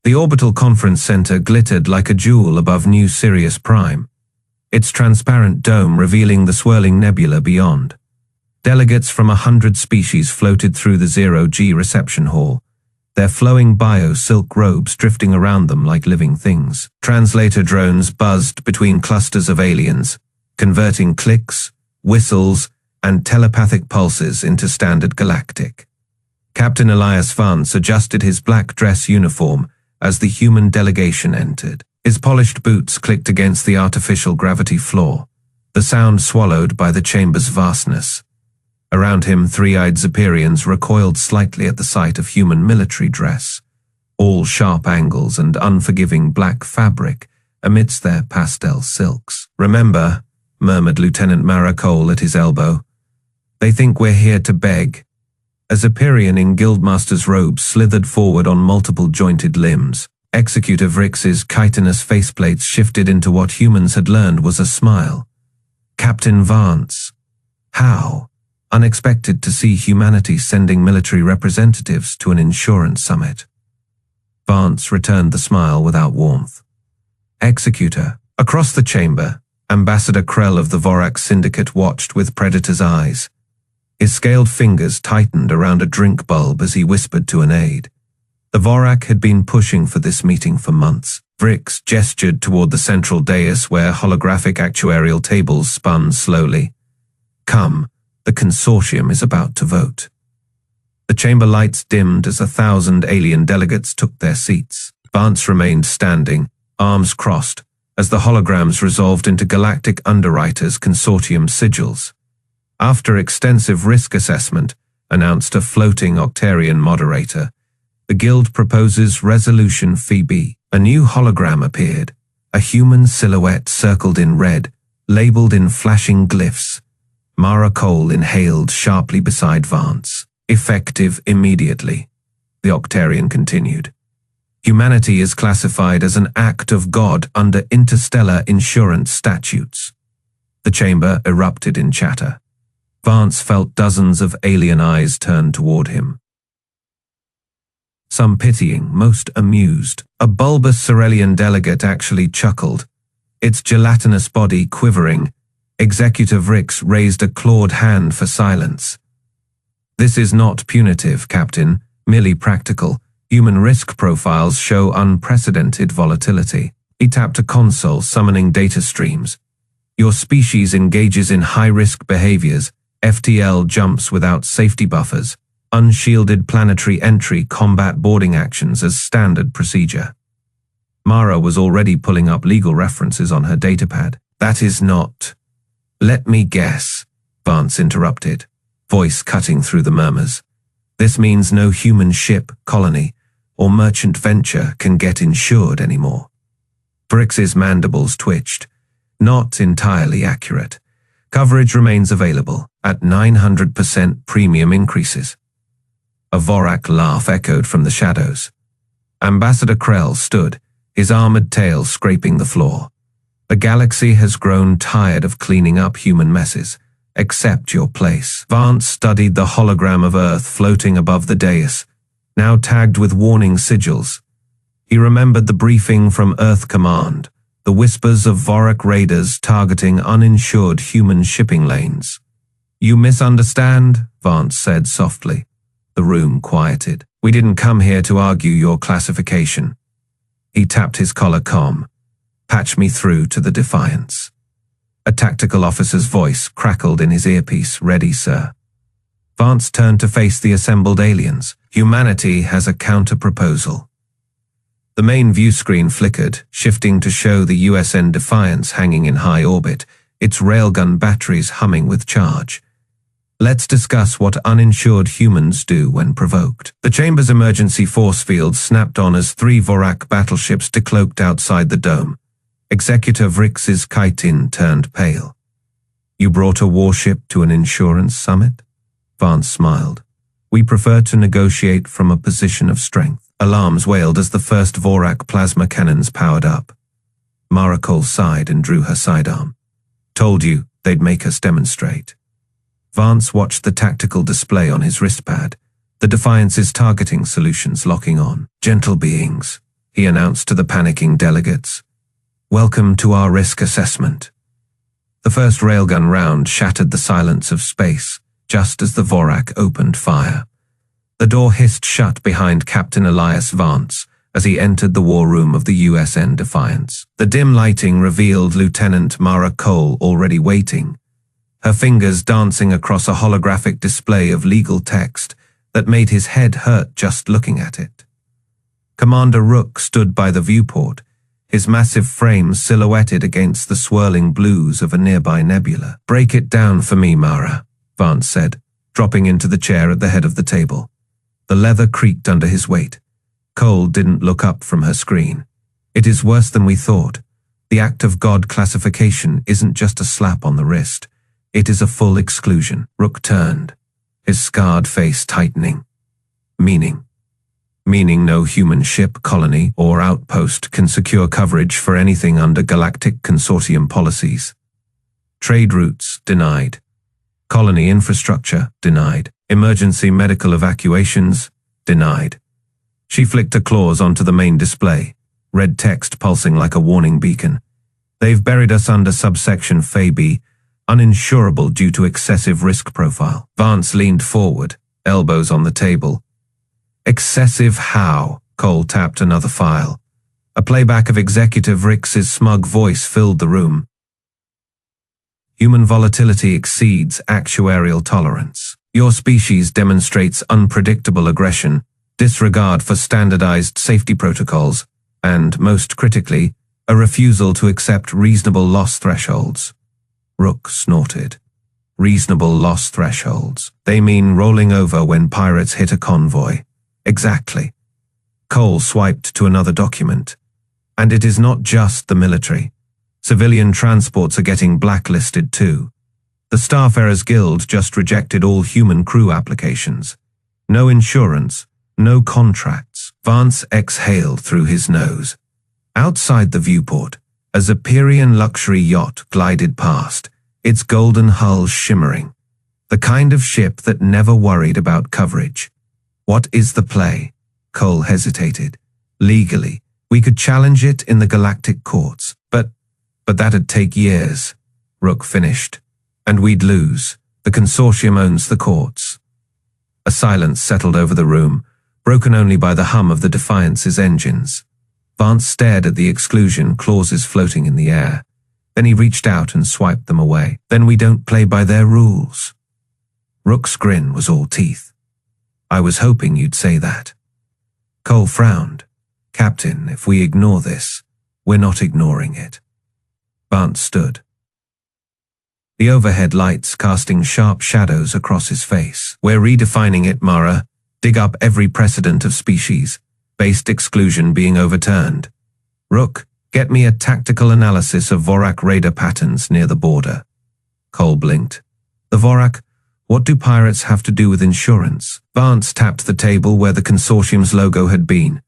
The orbital conference center glittered like a jewel above New Sirius Prime, its transparent dome revealing the swirling nebula beyond. Delegates from 100 species floated through the zero-G reception hall, their flowing bio-silk robes drifting around them like living things. Translator drones buzzed between clusters of aliens, converting clicks, whistles, and telepathic pulses into standard galactic. Captain Elias Vance adjusted his black dress uniform as the human delegation entered. His polished boots clicked against the artificial gravity floor, the sound swallowed by the chamber's vastness. Around him, three-eyed Zephyrians recoiled slightly at the sight of human military dress, all sharp angles and unforgiving black fabric amidst their pastel silks. "Remember," murmured Lieutenant Maracole at his elbow, "they think we're here to beg." A Zephyrian in Guildmaster's robes slithered forward on multiple jointed limbs. Executor Vrix's chitinous faceplates shifted into what humans had learned was a smile. "Captain Vance. How unexpected to see humanity sending military representatives to an insurance summit." Vance returned the smile without warmth. "Executor." Across the chamber, Ambassador Krell of the Vorak Syndicate watched with predator's eyes. His scaled fingers tightened around a drink bulb as he whispered to an aide. The Vorak had been pushing for this meeting for months. Vrix gestured toward the central dais where holographic actuarial tables spun slowly. "Come, the consortium is about to vote." The chamber lights dimmed as 1,000 alien delegates took their seats. Vance remained standing, arms crossed, as the holograms resolved into Galactic Underwriters Consortium sigils. After extensive risk assessment, announced a floating Octarian moderator, "The Guild proposes Resolution Phoebe." A new hologram appeared, a human silhouette circled in red, labeled in flashing glyphs. Maracole inhaled sharply beside Vance. "Effective immediately," the Octarian continued. "Humanity is classified as an act of God under interstellar insurance statutes." The chamber erupted in chatter. Vance felt dozens of alien eyes turned toward him. Some pitying, most amused. A bulbous Cerelian delegate actually chuckled, its gelatinous body quivering. Executive Vrix raised a clawed hand for silence. "This is not punitive, Captain, merely practical. Human risk profiles show unprecedented volatility." He tapped a console, summoning data streams. "Your species engages in high-risk behaviors, FTL jumps without safety buffers, unshielded planetary entry combat boarding actions as standard procedure." Mara was already pulling up legal references on her datapad. "That is not—" "Let me guess," Vance interrupted, voice cutting through the murmurs. "This means no human ship, colony, or merchant venture can get insured anymore." Vrix's mandibles twitched. "Not entirely accurate. Coverage remains available at 900% premium increases." A Vorak laugh echoed from the shadows. Ambassador Krell stood, his armored tail scraping the floor. "The galaxy has grown tired of cleaning up human messes. Accept your place." Vance studied the hologram of Earth floating above the dais, now tagged with warning sigils. He remembered the briefing from Earth Command, the whispers of Vorak raiders targeting uninsured human shipping lanes. "You misunderstand," Vance said softly. The room quieted. "We didn't come here to argue your classification." He tapped his collar comm. "Patch me through to the Defiance." A tactical officer's voice crackled in his earpiece. "Ready, sir." Vance turned to face the assembled aliens. "Humanity has a counter-proposal." The main view screen flickered, shifting to show the USN Defiance hanging in high orbit, its railgun batteries humming with charge. "Let's discuss what uninsured humans do when provoked." The chamber's emergency force field snapped on as 3 Vorak battleships decloaked outside the dome. Executor Vrix's chitin turned pale. "You brought a warship to an insurance summit?" Vance smiled. "We prefer to negotiate from a position of strength." Alarms wailed as the first Vorak plasma cannons powered up. Maracole sighed and drew her sidearm. "Told you they'd make us demonstrate." Vance watched the tactical display on his wristpad, the Defiance's targeting solutions locking on. "Gentle beings," he announced to the panicking delegates. "Welcome to our risk assessment." The first railgun round shattered the silence of space, just as the Vorak opened fire. The door hissed shut behind Captain Elias Vance as he entered the war room of the USN Defiance. The dim lighting revealed Lieutenant Mara Cole already waiting, her fingers dancing across a holographic display of legal text that made his head hurt just looking at it. Commander Rook stood by the viewport, his massive frame silhouetted against the swirling blues of a nearby nebula. "Break it down for me, Mara," Vance said, dropping into the chair at the head of the table. The leather creaked under his weight. Cole didn't look up from her screen. "It is worse than we thought. The Act of God classification isn't just a slap on the wrist. It is a full exclusion." Rook turned, his scarred face tightening. Meaning no human ship, colony, or outpost can secure coverage for anything under galactic consortium policies. Trade routes, denied. Colony infrastructure, denied. Emergency medical evacuations, denied. She flicked a clause onto the main display, red text pulsing like a warning beacon. "They've buried us under subsection FAB, uninsurable due to excessive risk profile." Vance leaned forward, elbows on the table. "Excessive how?" Cole tapped another file. A playback of Executive Ricks's smug voice filled the room. "Human volatility exceeds actuarial tolerance. Your species demonstrates unpredictable aggression, disregard for standardized safety protocols, and, most critically, a refusal to accept reasonable loss thresholds." Rook snorted. "Reasonable loss thresholds. They mean rolling over when pirates hit a convoy." "Exactly." Cole swiped to another document. "And it is not just the military. Civilian transports are getting blacklisted too. The Starfarers Guild just rejected all human crew applications. No insurance, no contracts." Vance exhaled through his nose. Outside the viewport, a Zephyrian luxury yacht glided past, its golden hull shimmering. The kind of ship that never worried about coverage. "What is the play?" Cole hesitated. "Legally, we could challenge it in the galactic courts, but that'd take years," Rook finished. "And we'd lose. The consortium owns the courts." A silence settled over the room, broken only by the hum of the Defiance's engines. Vance stared at the exclusion clauses floating in the air. Then he reached out and swiped them away. "Then we don't play by their rules." Rook's grin was all teeth. "I was hoping you'd say that." Cole frowned. "Captain, if we ignore this, we're not ignoring it." Vance stood, the overhead lights casting sharp shadows across his face. "We're redefining it, Mara. Dig up every precedent of species-based exclusion being overturned. Rook, get me a tactical analysis of Vorak radar patterns near the border." Cole blinked. "The Vorak? What do pirates have to do with insurance?" Vance tapped the table where the consortium's logo had been.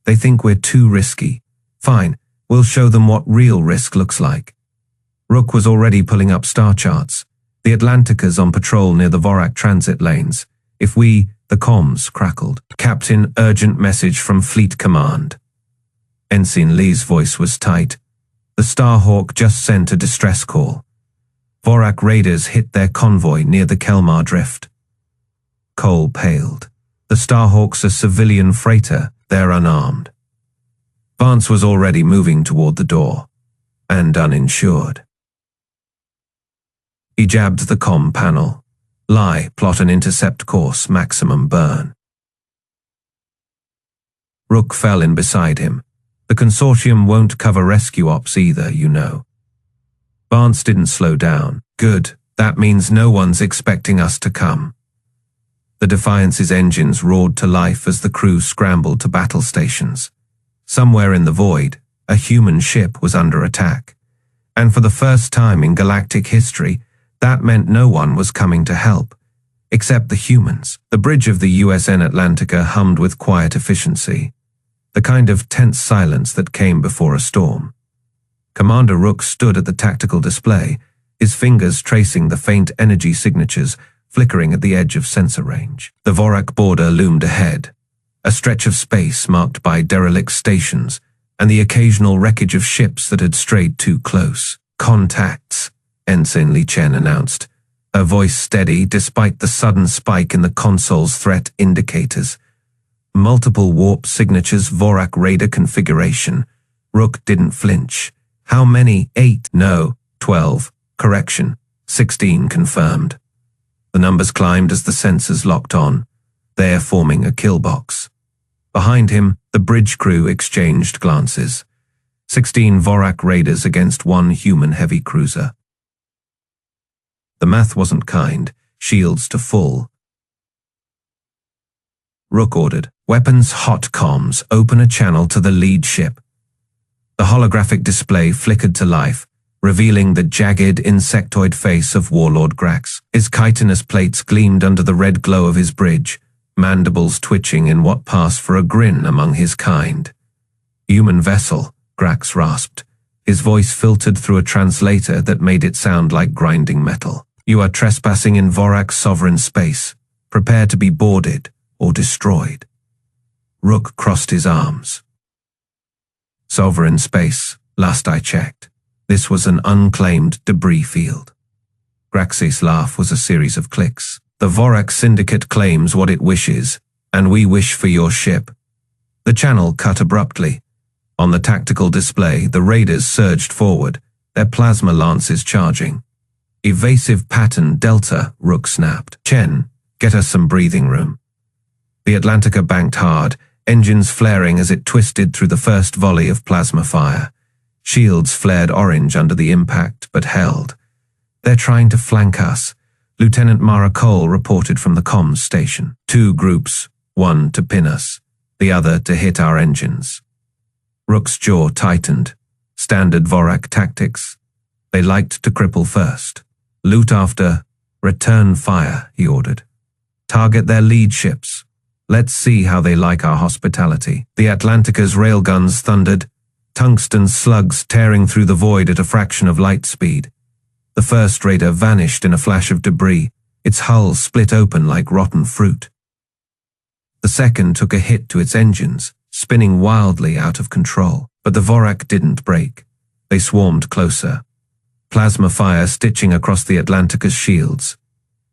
"They think we're too risky. Fine, we'll show them what real risk looks like." Rook was already pulling up star charts. The Atlantica's on patrol near the Vorak transit lanes. The comms crackled. "Captain, urgent message from Fleet Command." Ensign Lee's voice was tight. "The Starhawk just sent a distress call. Vorak raiders hit their convoy near the Kelmar Drift." Cole paled. "The Starhawk's a civilian freighter. They're unarmed." Vance was already moving toward the door. "And uninsured." He jabbed the comm panel. "Lie, plot an intercept course, maximum burn." Rook fell in beside him. "The consortium won't cover rescue ops either, you know." Vance didn't slow down. "Good, that means no one's expecting us to come." The Defiance's engines roared to life as the crew scrambled to battle stations. Somewhere in the void, a human ship was under attack. And for the first time in galactic history, that meant no one was coming to help, except the humans. The bridge of the USN Atlantica hummed with quiet efficiency, the kind of tense silence that came before a storm. Commander Rook stood at the tactical display, his fingers tracing the faint energy signatures flickering at the edge of sensor range. The Vorak border loomed ahead, a stretch of space marked by derelict stations and the occasional wreckage of ships that had strayed too close. "Contacts," Ensign Li Chen announced, her voice steady despite the sudden spike in the console's threat indicators. "Multiple warp signatures, Vorak Raider configuration." Rook didn't flinch. "How many?" "8. No, 12. Correction. 16 confirmed." The numbers climbed as the sensors locked on, there forming a kill box. Behind him, the bridge crew exchanged glances. 16 Vorak Raiders against 1 human heavy cruiser. The math wasn't kind. Shields to full. Rook ordered, "Weapons hot comms, open a channel to the lead ship." The holographic display flickered to life, revealing the jagged, insectoid face of Warlord Grax. His chitinous plates gleamed under the red glow of his bridge, mandibles twitching in what passed for a grin among his kind. "Human vessel," Grax rasped. His voice filtered through a translator that made it sound like grinding metal. "You are trespassing in Vorak's sovereign space. Prepare to be boarded or destroyed." Rook crossed his arms. "Sovereign space, last I checked. This was an unclaimed debris field." Grax's laugh was a series of clicks. "The Vorak Syndicate claims what it wishes, and we wish for your ship." The channel cut abruptly. On the tactical display, the raiders surged forward, their plasma lances charging. "Evasive pattern Delta," Rook snapped. "Chen, get us some breathing room." The Atlantica banked hard, engines flaring as it twisted through the first volley of plasma fire. Shields flared orange under the impact, but held. "They're trying to flank us," Lieutenant Mara Cole reported from the comms station. "2 groups, one to pin us, the other to hit our engines." Rook's jaw tightened. Standard Vorak tactics. They liked to cripple first. "Loot after, return fire," he ordered. "Target their lead ships. Let's see how they like our hospitality." The Atlantica's railguns thundered, tungsten slugs tearing through the void at a fraction of light speed. The first raider vanished in a flash of debris, its hull split open like rotten fruit. The second took a hit to its engines, spinning wildly out of control. But the Vorak didn't break. They swarmed closer. Plasma fire stitching across the Atlantica's shields.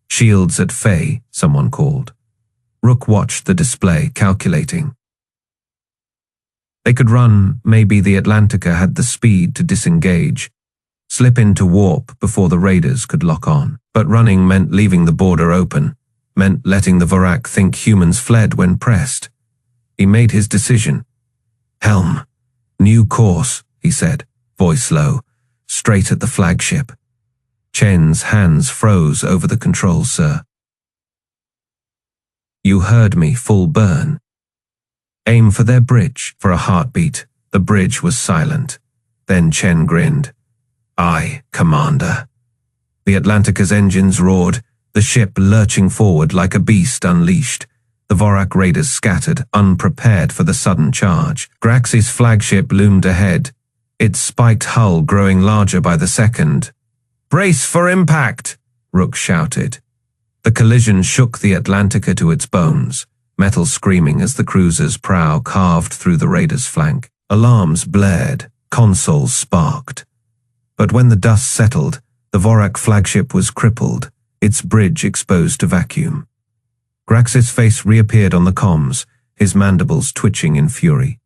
"Shields at Faye," someone called. Rook watched the display, calculating. They could run. Maybe the Atlantica had the speed to disengage, slip into warp before the raiders could lock on. But running meant leaving the border open, meant letting the Vorak think humans fled when pressed. He made his decision. "Helm. New course," he said, voice low, straight at the flagship. Chen's hands froze over the controls, "Sir." "You heard me, full burn." "Aim for their bridge." For a heartbeat, the bridge was silent. Then Chen grinned. "Aye, Commander." The Atlantica's engines roared, the ship lurching forward like a beast unleashed. The Vorak raiders scattered, unprepared for the sudden charge. Grax's flagship loomed ahead, its spiked hull growing larger by the second. "Brace for impact!" Rook shouted. The collision shook the Atlantica to its bones, metal screaming as the cruiser's prow carved through the raider's flank. Alarms blared, consoles sparked. But when the dust settled, the Vorak flagship was crippled, its bridge exposed to vacuum. Grax's face reappeared on the comms, his mandibles twitching in fury.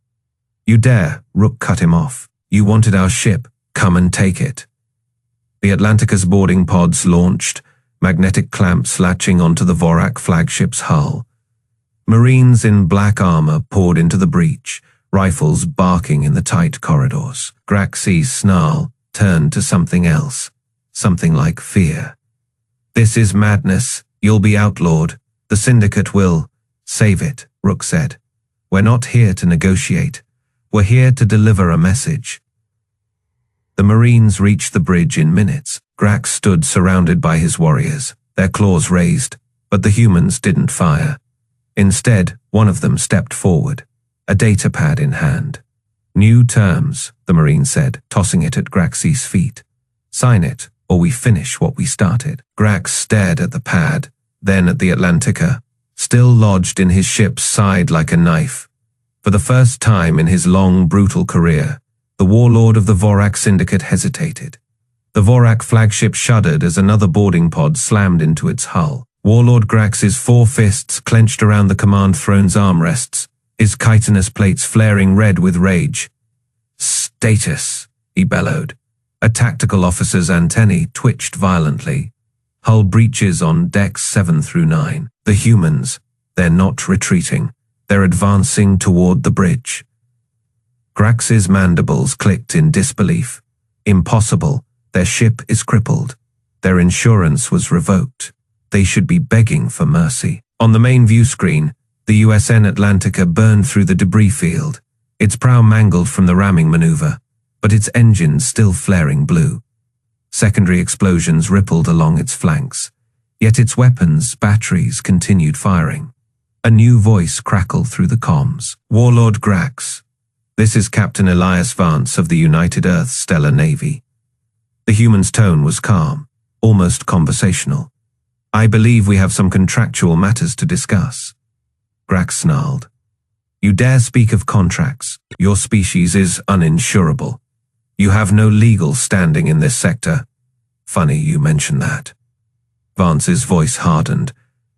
"You dare," Rook cut him off. "You wanted our ship, come and take it." The Atlantica's boarding pods launched, magnetic clamps latching onto the Vorak flagship's hull. Marines in black armor poured into the breach, rifles barking in the tight corridors. Grax's snarl turned to something else, something like fear. "This is madness. You'll be outlawed. The Syndicate will save it," Rook said. "We're not here to negotiate. We're here to deliver a message." The Marines reached the bridge in minutes. Grax stood surrounded by his warriors, their claws raised, but the humans didn't fire. Instead, one of them stepped forward, a data pad in hand. "New terms," the Marine said, tossing it at Grax's feet. "Sign it, or we finish what we started." Grax stared at the pad, then at the Atlantica. still lodged in his ship's side like a knife. For the first time in his long, brutal career, the warlord of the Vorak Syndicate hesitated. The Vorak flagship shuddered as another boarding pod slammed into its hull. Warlord Grax's 4 fists clenched around the command throne's armrests, his chitinous plates flaring red with rage. "Status," he bellowed. A tactical officer's antennae twitched violently. Hull breaches on decks 7 through 9. The humans, they're not retreating. They're advancing toward the bridge. Grax's mandibles clicked in disbelief. Impossible. Their ship is crippled. Their insurance was revoked. They should be begging for mercy. On the main view screen, the USN Atlantica burned through the debris field, its prow mangled from the ramming maneuver, but its engines still flaring blue. Secondary explosions rippled along its flanks, yet its weapons, batteries continued firing. A new voice crackled through the comms. "Warlord Grax, this is Captain Elias Vance of the United Earth Stellar Navy." The human's tone was calm, almost conversational. "I believe we have some contractual matters to discuss." Grax snarled. "You dare speak of contracts? Your species is uninsurable. You have no legal standing in this sector." "Funny you mention that." Vance's voice hardened,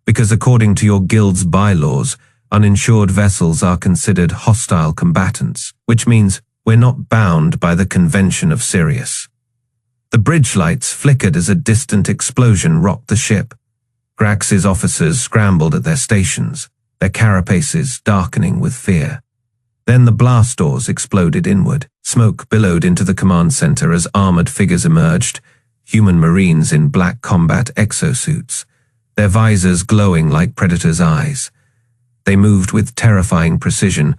"because according to your guild's bylaws, uninsured vessels are considered hostile combatants, which means we're not bound by the Convention of Sirius." The bridge lights flickered as a distant explosion rocked the ship. Grax's officers scrambled at their stations, their carapaces darkening with fear. Then the blast doors exploded inward. Smoke billowed into the command center as armored figures emerged, human marines in black combat exosuits, their visors glowing like predators' eyes. They moved with terrifying precision,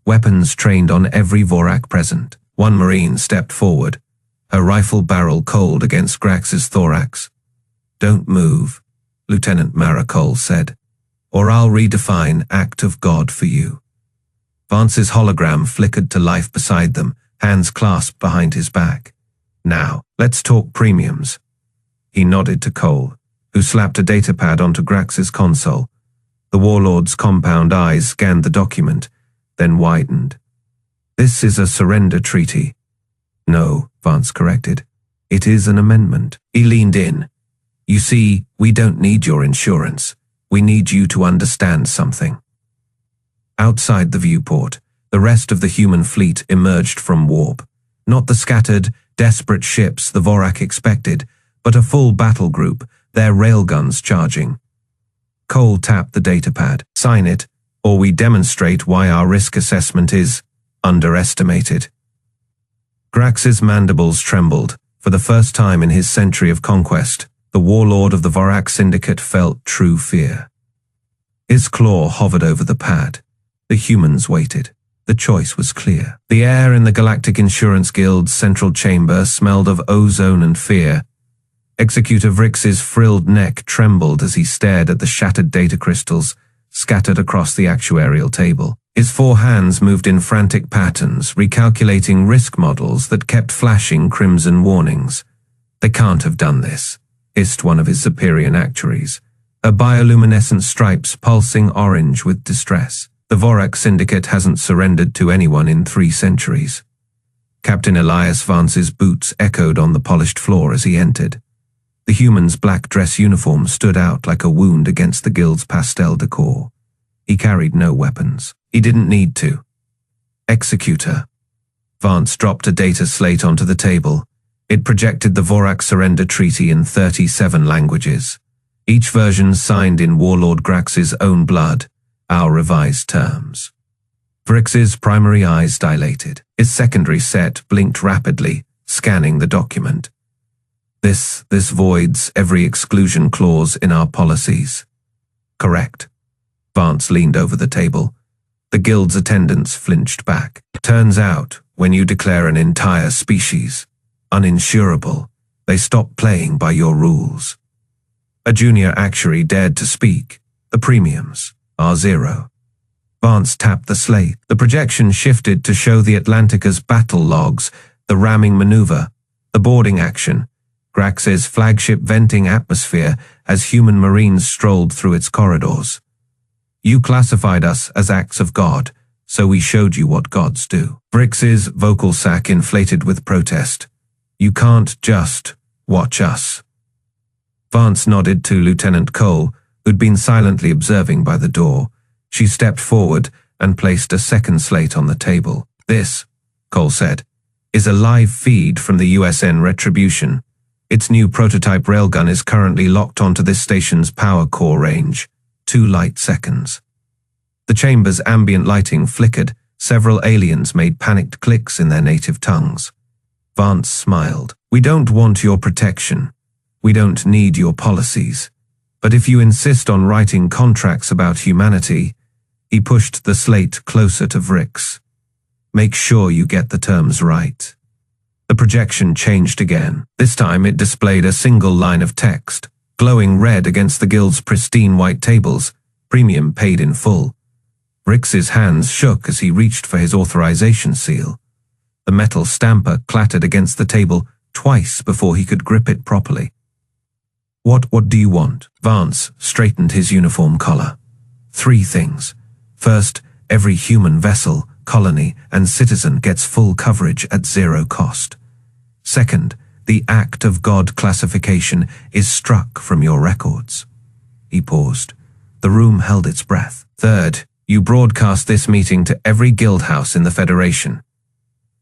weapons trained on every Vorak present. One marine stepped forward, her rifle barrel cold against Grax's thorax. "Don't move," Lieutenant Maracol said, "or I'll redefine Act of God for you." Vance's hologram flickered to life beside them, hands clasped behind his back. "Now, let's talk premiums." He nodded to Cole, who slapped a datapad onto Grax's console. The warlord's compound eyes scanned the document, then widened. "This is a surrender treaty." "No," Vance corrected. "It is an amendment." He leaned in. "You see, we don't need your insurance. We need you to understand something." Outside the viewport, the rest of the human fleet emerged from warp. Not the scattered, desperate ships the Vorak expected, but a full battle group, their railguns charging. Cole tapped the datapad. "Sign it, or we demonstrate why our risk assessment is underestimated." Grax's mandibles trembled. For the first time in his century of conquest, the warlord of the Vorak Syndicate felt true fear. His claw hovered over the pad. The humans waited. The choice was clear. The air in the Galactic Insurance Guild's central chamber smelled of ozone and fear. Executive Rix's frilled neck trembled as he stared at the shattered data crystals scattered across the actuarial table. His 4 hands moved in frantic patterns, recalculating risk models that kept flashing crimson warnings. "They can't have done this," hissed one of his superior actuaries, her bioluminescent stripes pulsing orange with distress. "The Vorak Syndicate hasn't surrendered to anyone in 3 centuries. Captain Elias Vance's boots echoed on the polished floor as he entered. The human's black dress uniform stood out like a wound against the guild's pastel decor. He carried no weapons. He didn't need to. "Executor." Vance dropped a data slate onto the table. It projected the Vorak surrender treaty in 37 languages, each version signed in Warlord Grax's own blood, our revised terms. Vrix's primary eyes dilated. His secondary set blinked rapidly, scanning the document. This voids every exclusion clause in our policies." "Correct." Vance leaned over the table. The guild's attendants flinched back. "Turns out, when you declare an entire species uninsurable, they stop playing by your rules." A junior actuary dared to speak. "The premiums are 0. Vance tapped the slate. The projection shifted to show the Atlantica's battle logs, the ramming maneuver, the boarding action, Grax's flagship venting atmosphere as human marines strolled through its corridors. You classified us as acts of God, so we showed you what gods do. Vrix's vocal sac inflated with protest. You can't just watch us. Vance nodded to Lieutenant Cole, who'd been silently observing by the door. She stepped forward and placed a second slate on the table. This, Cole said, is a live feed from the USN Retribution. Its new prototype railgun is currently locked onto this station's power core range. 2 light seconds. The chamber's ambient lighting flickered. Several aliens made panicked clicks in their native tongues. Vance smiled. We don't want your protection. We don't need your policies. But if you insist on writing contracts about humanity, he pushed the slate closer to Vrix. Make sure you get the terms right. The projection changed again. This time it displayed a single line of text, glowing red against the guild's pristine white tables, premium paid in full. Vrix's hands shook as he reached for his authorization seal. The metal stamper clattered against the table twice before he could grip it properly. What do you want? Vance straightened his uniform collar. 3 things. First, every human vessel, colony, and citizen gets full coverage at 0 cost. Second, the Act of God classification is struck from your records. He paused. The room held its breath. Third, you broadcast this meeting to every guild house in the Federation.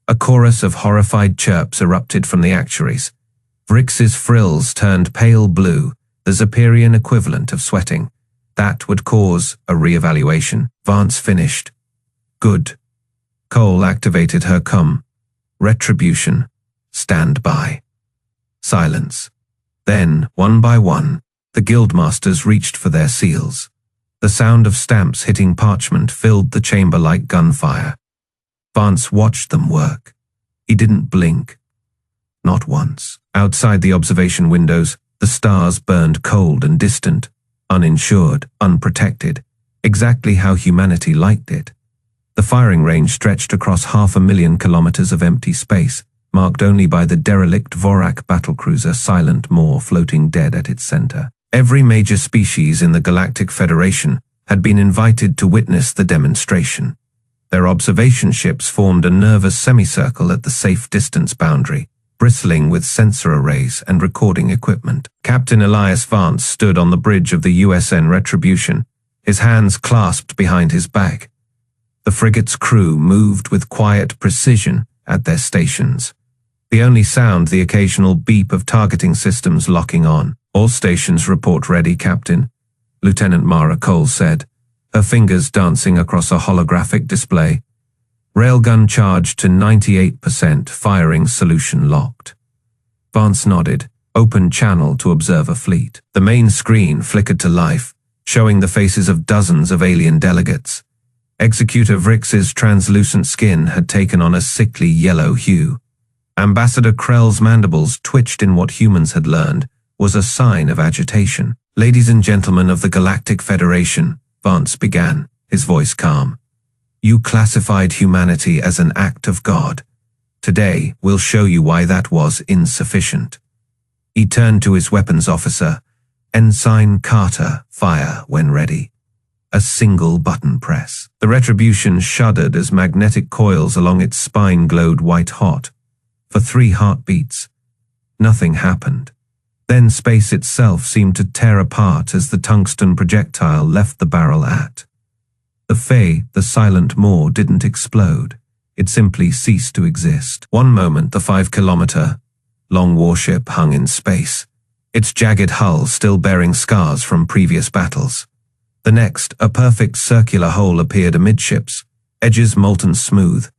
A chorus of horrified chirps erupted from the actuaries. Vrix's frills turned pale blue, the Zeperian equivalent of sweating. That would cause a re-evaluation. Vance finished. Good. Cole activated her comm. Retribution. Stand by. Silence. Then, one by one, the guildmasters reached for their seals. The sound of stamps hitting parchment filled the chamber like gunfire. Vance watched them work. He didn't blink. Not once. Outside the observation windows, the stars burned cold and distant, uninsured, unprotected, exactly how humanity liked it. The firing range stretched across 500,000 kilometers of empty space, marked only by the derelict Vorak battlecruiser Silent Moor floating dead at its center. Every major species in the Galactic Federation had been invited to witness the demonstration. Their observation ships formed a nervous semicircle at the safe distance boundary, bristling with sensor arrays and recording equipment. Captain Elias Vance stood on the bridge of the USN Retribution, his hands clasped behind his back. The frigate's crew moved with quiet precision at their stations. The only sound the occasional beep of targeting systems locking on. All stations report ready, Captain, Lieutenant Mara Cole said, her fingers dancing across a holographic display. Railgun charged to 98%, firing solution locked. Vance nodded, open channel to observer fleet. The main screen flickered to life, showing the faces of dozens of alien delegates. Executor Vrix's translucent skin had taken on a sickly yellow hue. Ambassador Krell's mandibles twitched in what humans had learned was a sign of agitation. Ladies and gentlemen of the Galactic Federation, Vance began, his voice calm. You classified humanity as an act of God. Today, we'll show you why that was insufficient. He turned to his weapons officer. Ensign Carter, fire when ready. A single button press. The Retribution shuddered as magnetic coils along its spine glowed white-hot. For 3 heartbeats, nothing happened. Then space itself seemed to tear apart as the tungsten projectile left the barrel at. The Silent Moor didn't explode. It simply ceased to exist. One moment the 5-kilometer-long warship hung in space, its jagged hull still bearing scars from previous battles. The next, a perfect circular hole appeared amidships, edges molten smooth.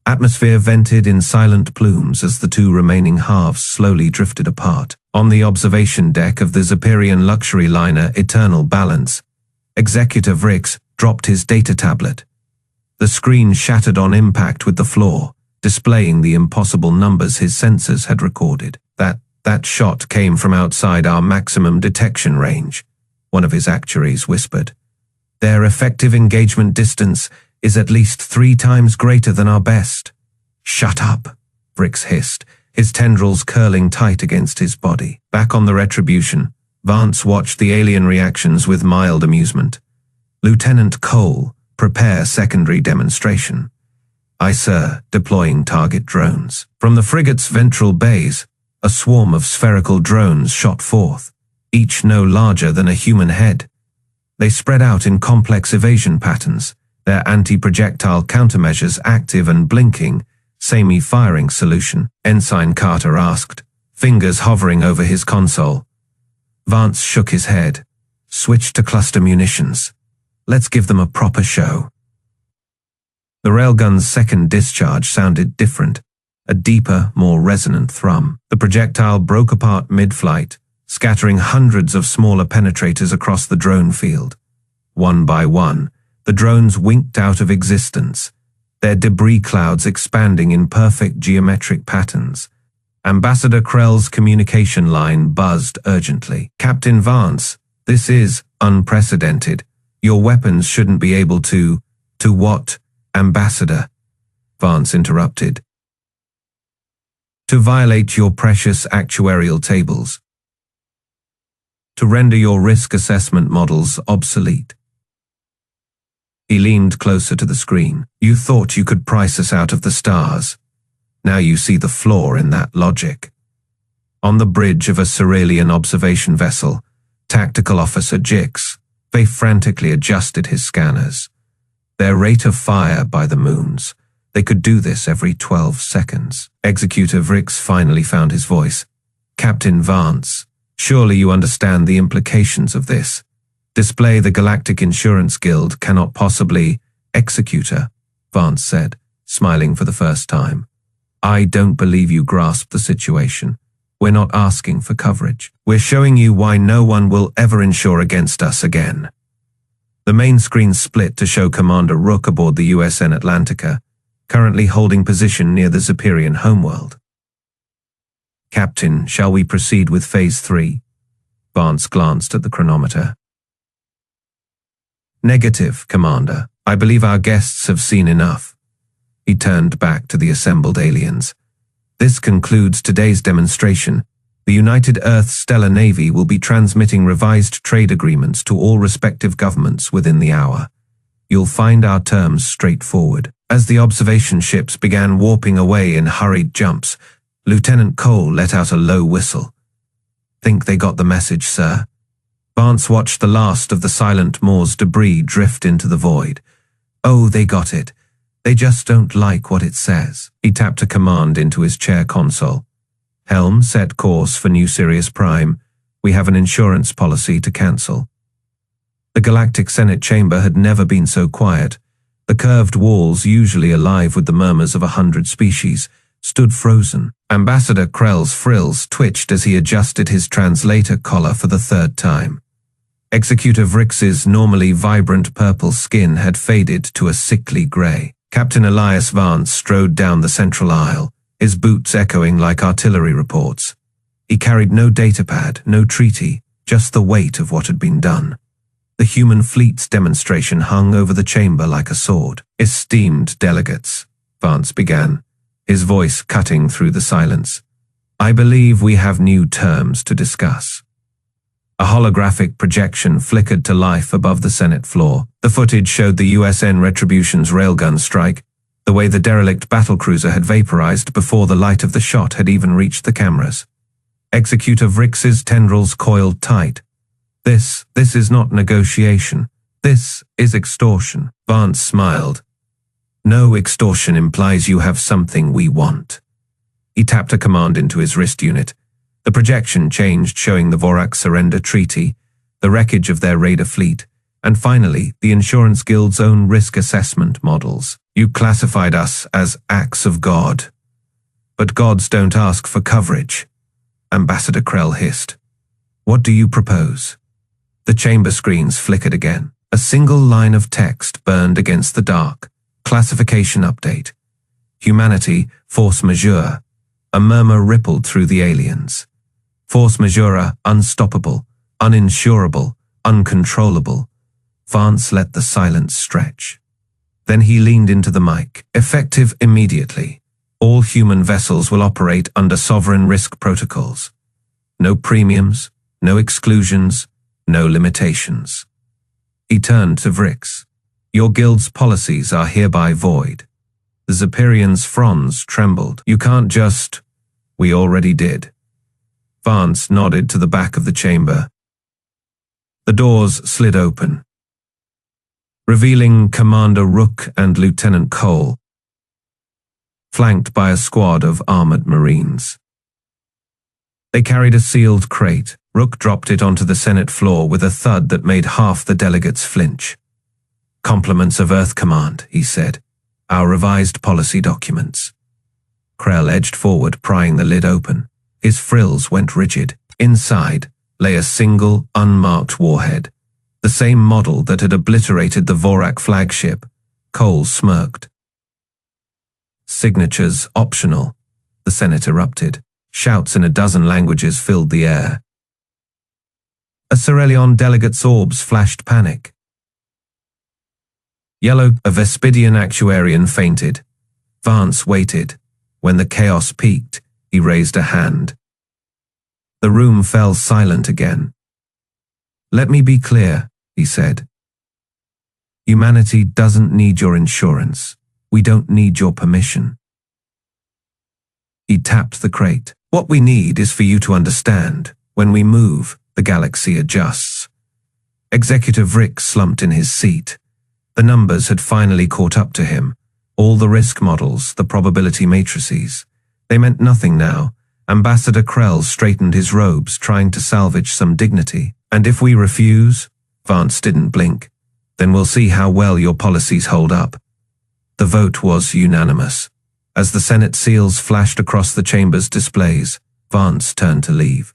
Atmosphere vented in silent plumes as the 2 remaining halves slowly drifted apart. On the observation deck of the Zeperian luxury liner Eternal Balance, Executive Vrix dropped his data tablet. The screen shattered on impact with the floor, displaying the impossible numbers his sensors had recorded. That shot came from outside our maximum detection range, one of his actuaries whispered. Their effective engagement distance is at least 3 times greater than our best. Shut up, Vrix hissed, his tendrils curling tight against his body. Back on the Retribution, Vance watched the alien reactions with mild amusement. Lieutenant Cole, prepare secondary demonstration. Aye, sir, deploying target drones. From the frigate's ventral bays, a swarm of spherical drones shot forth, each no larger than a human head. They spread out in complex evasion patterns, their anti-projectile countermeasures active and blinking. Same firing solution, Ensign Carter asked, fingers hovering over his console. Vance shook his head. Switch to cluster munitions. Let's give them a proper show. The railgun's second discharge sounded different, a deeper, more resonant thrum. The projectile broke apart mid-flight, scattering hundreds of smaller penetrators across the drone field. One by one, the drones winked out of existence, their debris clouds expanding in perfect geometric patterns. Ambassador Krell's communication line buzzed urgently. Captain Vance, this is unprecedented. Your weapons shouldn't be able to... To what, Ambassador? Vance interrupted. To violate your precious actuarial tables. To render your risk assessment models obsolete. He leaned closer to the screen. You thought you could price us out of the stars. Now you see the flaw in that logic. On the bridge of a Ceralian observation vessel, Tactical Officer Jix, they frantically adjusted his scanners. Their rate of fire by the moons. They could do this every 12 seconds. Executive Rix finally found his voice. Captain Vance, surely you understand the implications of this. Display the Galactic Insurance Guild cannot possibly... Executor, Vance said, smiling for the first time. I don't believe you grasp the situation. We're not asking for coverage. We're showing you why no one will ever insure against us again. The main screen split to show Commander Rook aboard the USN Atlantica, currently holding position near the Zeperian homeworld. Captain, shall we proceed with Phase 3? Vance glanced at the chronometer. Negative, Commander. I believe our guests have seen enough. He turned back to the assembled aliens. This concludes today's demonstration. The United Earth Stellar Navy will be transmitting revised trade agreements to all respective governments within the hour. You'll find our terms straightforward. As the observation ships began warping away in hurried jumps, Lieutenant Cole let out a low whistle. Think they got the message, sir? Vance watched the last of the Silent Moore's debris drift into the void. Oh, they got it. They just don't like what it says. He tapped a command into his chair console. Helm, set course for New Sirius Prime. We have an insurance policy to cancel. The Galactic Senate chamber had never been so quiet. The curved walls, usually alive with the murmurs of 100 species, stood frozen. Ambassador Krell's frills twitched as he adjusted his translator collar for the third time. Executive Rix's normally vibrant purple skin had faded to a sickly grey. Captain Elias Vance strode down the central aisle, his boots echoing like artillery reports. He carried no datapad, no treaty, just the weight of what had been done. The human fleet's demonstration hung over the chamber like a sword. Esteemed delegates, Vance began, his voice cutting through the silence. I believe we have new terms to discuss. A holographic projection flickered to life above the Senate floor. The footage showed the USN Retribution's railgun strike, the way the derelict battlecruiser had vaporized before the light of the shot had even reached the cameras. Executive Rix's tendrils coiled tight. This is not negotiation. This is extortion. Vance smiled. No, extortion implies you have something we want. He tapped a command into his wrist unit. The projection changed, showing the Vorak surrender treaty, the wreckage of their raider fleet, and finally, the Insurance Guild's own risk assessment models. You classified us as acts of God. But gods don't ask for coverage, Ambassador Krell hissed. What do you propose? The chamber screens flickered again. A single line of text burned against the dark. Classification update. Humanity, force majeure. A murmur rippled through the aliens. Force majeure, unstoppable, uninsurable, uncontrollable. Vance let the silence stretch. Then he leaned into the mic. Effective immediately. All human vessels will operate under sovereign risk protocols. No premiums, no exclusions, no limitations. He turned to Vrix. Your guild's policies are hereby void. The Zephyrian's fronds trembled. You can't just... We already did. Vance nodded to the back of the chamber. The doors slid open, revealing Commander Rook and Lieutenant Cole, flanked by a squad of armored marines. They carried a sealed crate. Rook dropped it onto the Senate floor with a thud that made half the delegates flinch. Compliments of Earth Command, he said. Our revised policy documents. Krell edged forward, prying the lid open. His frills went rigid. Inside lay a single, unmarked warhead, the same model that had obliterated the Vorak flagship. Cole smirked. Signatures optional, the Senate erupted. Shouts in a dozen languages filled the air. A Cerelion delegate's orbs flashed panic. Yellow, a Vespidian actuarian fainted. Vance waited. When the chaos peaked, he raised a hand. The room fell silent again. Let me be clear, he said. Humanity doesn't need your insurance. We don't need your permission. He tapped the crate. What we need is for you to understand. When we move, the galaxy adjusts. Executive Rick slumped in his seat. The numbers had finally caught up to him. All the risk models, the probability matrices. They meant nothing now. Ambassador Krell straightened his robes, trying to salvage some dignity. And if we refuse, Vance didn't blink, then we'll see how well your policies hold up. The vote was unanimous. As the Senate seals flashed across the chamber's displays, Vance turned to leave.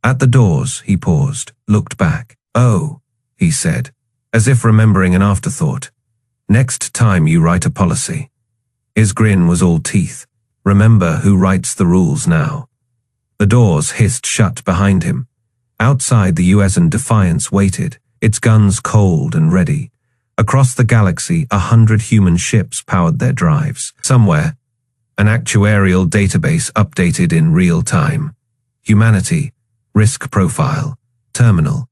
At the doors, he paused, looked back. Oh, he said, as if remembering an afterthought. Next time you write a policy. His grin was all teeth. Remember who writes the rules now. The doors hissed shut behind him. Outside, the USN Defiance waited, its guns cold and ready. Across the galaxy, 100 human ships powered their drives. Somewhere, an actuarial database updated in real time. Humanity, risk profile, terminal,